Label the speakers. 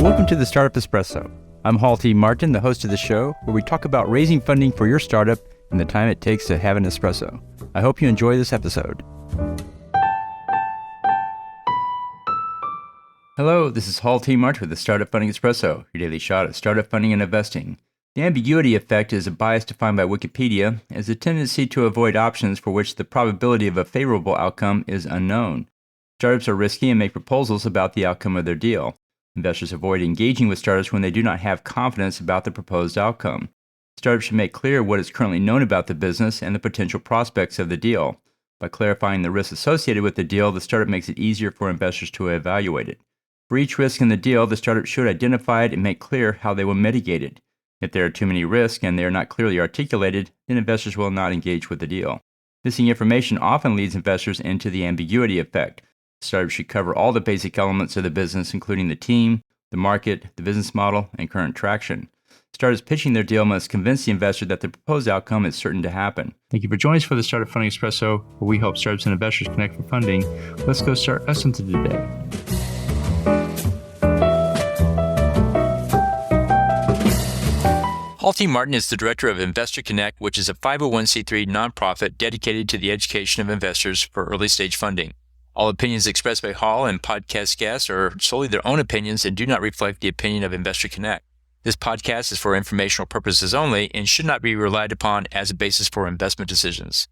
Speaker 1: Welcome to the Startup Espresso. I'm Hall T. Martin, the host of the show, where we talk about raising funding for your startup and the time it takes to have an espresso. I hope you enjoy this episode. Hello, this is Hall T. Martin with the Startup Funding Espresso, your daily shot at startup funding and investing. The ambiguity effect is a bias defined by Wikipedia as a tendency to avoid options for which the probability of a favorable outcome is unknown. Startups are risky and make proposals about the outcome of their deal. Investors avoid engaging with startups when they do not have confidence about the proposed outcome. Startups should make clear what is currently known about the business and the potential prospects of the deal. By clarifying the risks associated with the deal, the startup makes it easier for investors to evaluate it. For each risk in the deal, the startup should identify it and make clear how they will mitigate it. If there are too many risks and they are not clearly articulated, then investors will not engage with the deal. Missing information often leads investors into the ambiguity effect. Startups should cover all the basic elements of the business, including the team, the market, the business model, and current traction. Startups pitching their deal must convince the investor that the proposed outcome is certain to happen. Thank you for joining us for the Startup Funding Espresso, where we help startups and investors connect for funding. Let's go start us into the day.
Speaker 2: Hall T. Martin is the director of Investor Connect, which is a 501c3 nonprofit dedicated to the education of investors for early-stage funding. All opinions expressed by Hall and podcast guests are solely their own opinions and do not reflect the opinion of Investor Connect. This podcast is for informational purposes only and should not be relied upon as a basis for investment decisions.